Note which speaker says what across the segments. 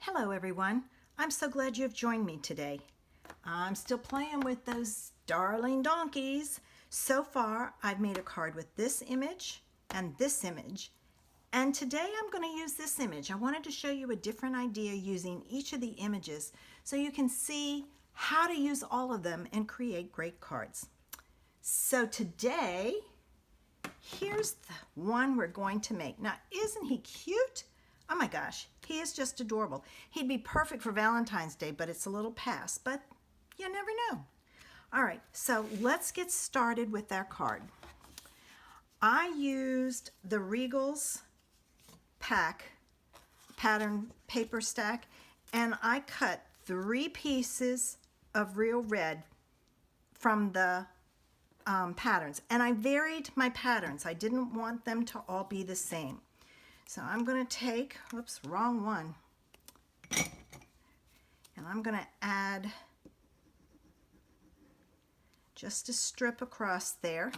Speaker 1: Hello everyone, I'm so glad you have joined me today. I'm still playing with those darling donkeys. So far I've made a card with this image, and today I'm going to use this image. I wanted to show you a different idea using each of the images so you can see how to use all of them and create great cards. So today, here's the one we're going to make. Now, isn't he cute? Oh my gosh, he is just adorable. He'd be perfect for Valentine's Day, but it's a little past, but you never know. All right, so let's get started with our card. I used the Regal's pattern paper stack, and I cut 3 pieces of real red from the patterns, and I varied my patterns. I didn't want them to all be the same. So I'm going to take, whoops, wrong one, and I'm going to add just a strip across there.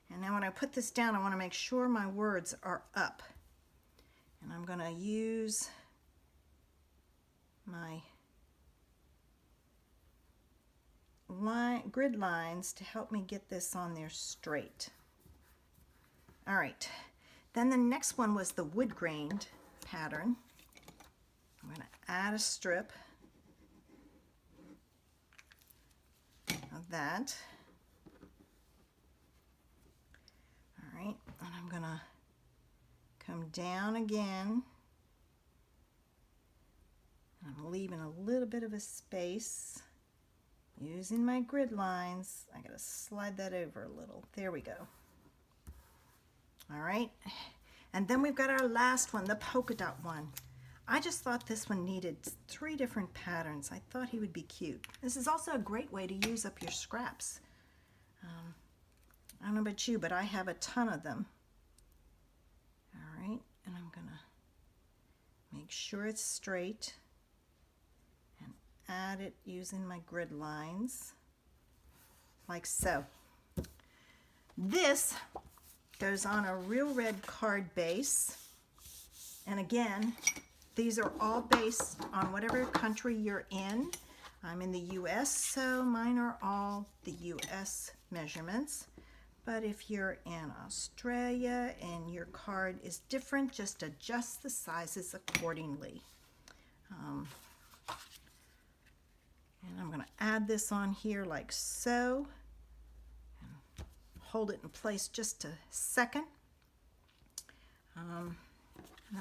Speaker 1: And now when I put this down, I want to make sure my words are up. And I'm going to use my grid lines to help me get this on there straight. All right. Then the next one was the wood grained pattern. I'm going to add a strip of that. All right, and I'm going to come down again. I'm leaving a little bit of a space using my grid lines. I got to slide that over a little. There we go. All right, and then we've got our last one, the polka dot one. I just thought this one needed 3 different patterns. I thought he would be cute. This is also a great way to use up your scraps. I don't know about you, but I have a ton of them. All right, and I'm gonna make sure it's straight and add it using my grid lines, like so. This goes on a real red card base, and again, these are all based on whatever country you're in. I'm in the US, so mine are all the US measurements. But if you're in Australia and your card is different, just adjust the sizes accordingly. And I'm going to add this on here like so. Hold it in place just a second. And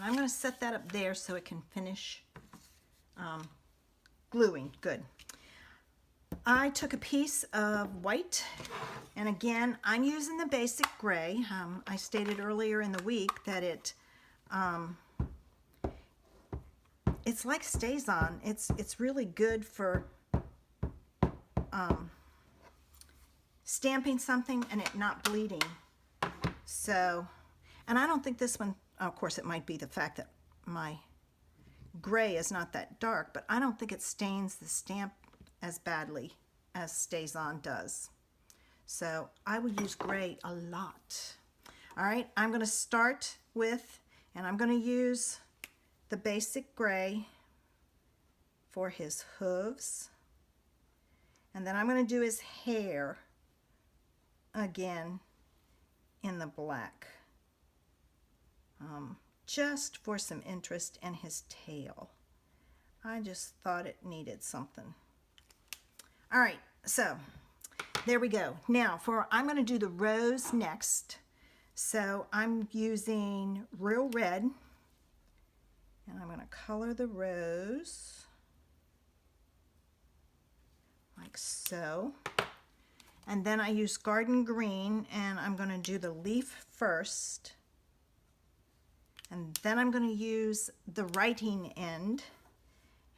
Speaker 1: I'm going to set that up there so it can finish gluing. Good. I took a piece of white, and again, I'm using the basic gray. I stated earlier in the week that it's like stays on. It's really good for stamping something and it not bleeding. So, and I don't think this one, of course it might be the fact that my gray is not that dark, but I don't think it stains the stamp as badly as Stays On does. So I would use gray a lot. All right, I'm going to start with, and I'm going to use the basic gray for his hooves. And then I'm going to do his hair again in the black, just for some interest in his tail. I just thought it needed something. All right, so there we go. Now I'm going to do the rose next. So I'm using real red, and I'm going to color the rose like so. And then I use garden green, and I'm going to do the leaf first. And then I'm going to use the writing end,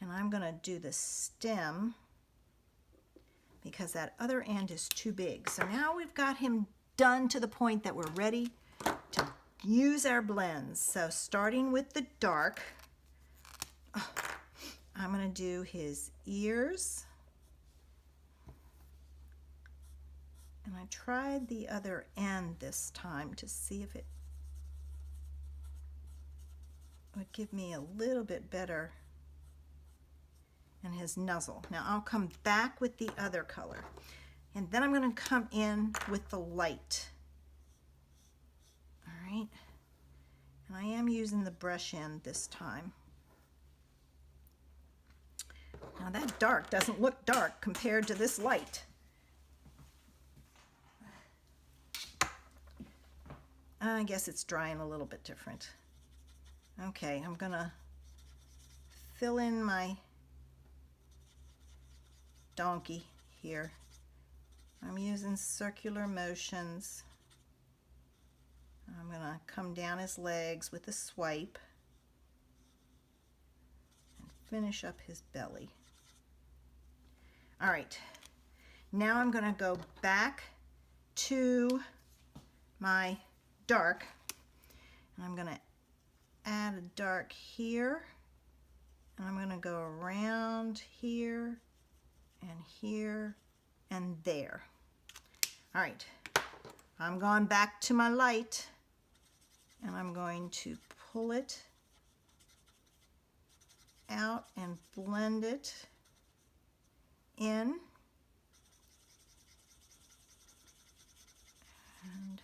Speaker 1: and I'm going to do the stem because that other end is too big. So now we've got him done to the point that we're ready to use our blends. So starting with the dark, I'm going to do his ears. And I tried the other end this time to see if it would give me a little bit better, and his nuzzle. Now I'll come back with the other color, and then I'm going to come in with the light. All right, and I am using the brush end this time. Now that dark doesn't look dark compared to this light. I guess it's drying a little bit different. Okay, I'm gonna fill in my donkey here. I'm using circular motions. I'm gonna come down his legs with a swipe and finish up his belly. All right, now I'm gonna go back to my dark, and I'm gonna add a dark here, and I'm gonna go around here and here and there. All right, I'm going back to my light, and I'm going to pull it out and blend it in, and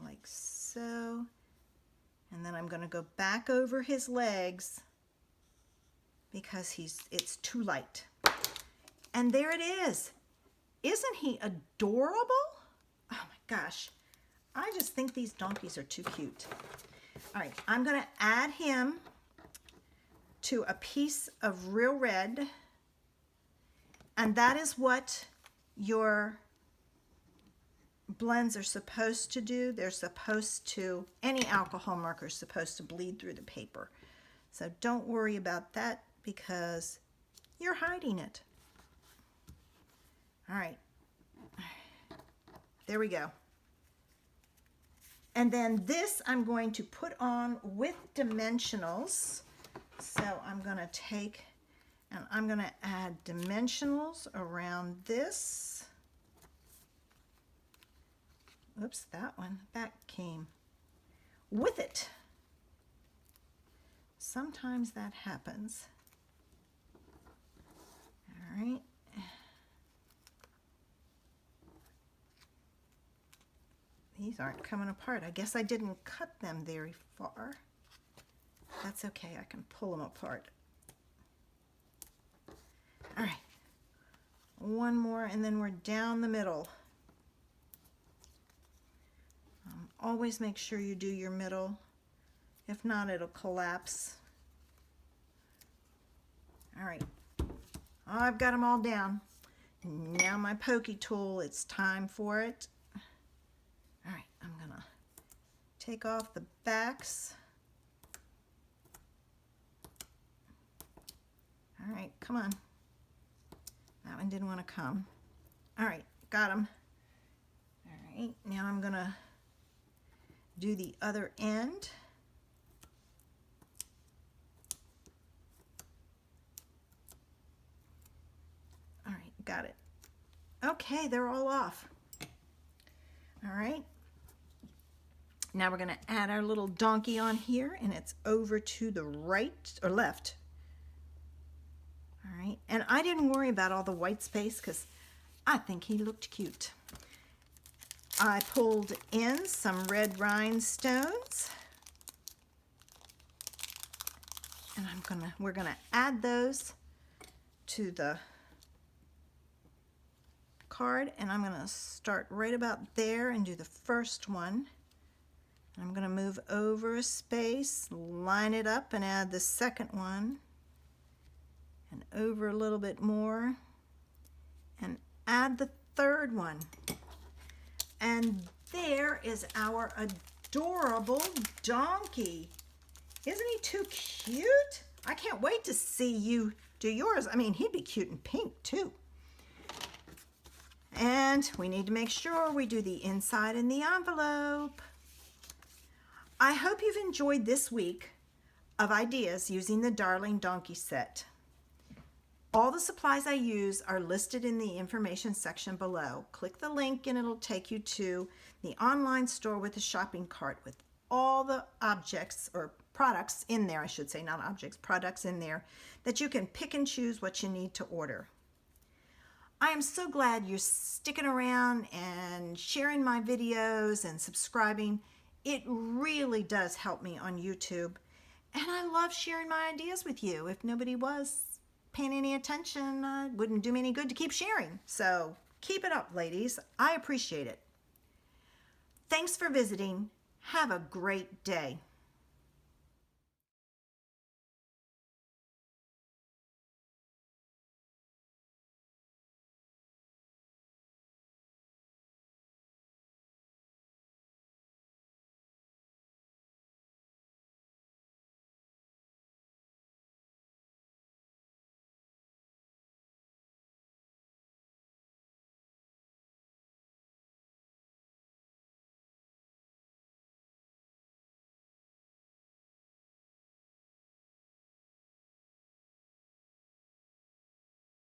Speaker 1: like so. And then I'm going to go back over his legs because it's too light. And there it is. Isn't he adorable? Oh my gosh. I just think these donkeys are too cute. All right, I'm going to add him to a piece of real red. And that is what your blends are supposed to do. They're supposed to, any alcohol marker is supposed to bleed through the paper. So don't worry about that because you're hiding it. All right, there we go. And then this I'm going to put on with dimensionals. So I'm going to take and I'm going to add dimensionals around this. Oops, that came with it. Sometimes that happens. All right. These aren't coming apart. I guess I didn't cut them very far. That's okay, I can pull them apart. All right, one more and then we're down the middle. Always make sure you do your middle. If not, it'll collapse. All right, I've got them all down. Now my pokey tool, it's time for it. All right, I'm gonna take off the backs. All right, come on. That one didn't want to come. All right, got him. All right, now I'm gonna do the other end. All right, got it. Okay, they're all off. All right. Now we're going to add our little donkey on here, and it's over to the right or left. All right, and I didn't worry about all the white space because I think he looked cute. I pulled in some red rhinestones, and we're gonna add those to the card, and I'm gonna start right about there and do the first one. I'm gonna move over a space, line it up, and add the second one, and over a little bit more, and add the third one. And there is our adorable donkey. Isn't he too cute? I can't wait to see you do yours. I mean, he'd be cute in pink too. And we need to make sure we do the inside in the envelope. I hope you've enjoyed this week of ideas using the Darling Donkey set. All the supplies I use are listed in the information section below. Click the link and it'll take you to the online store with a shopping cart with all the objects or products in there, I should say, not objects, products in there that you can pick and choose what you need to order. I am so glad you're sticking around and sharing my videos and subscribing. It really does help me on YouTube. And I love sharing my ideas with you. If nobody was paying any attention, it wouldn't do me any good to keep sharing. So keep it up, ladies. I appreciate it. Thanks for visiting. Have a great day.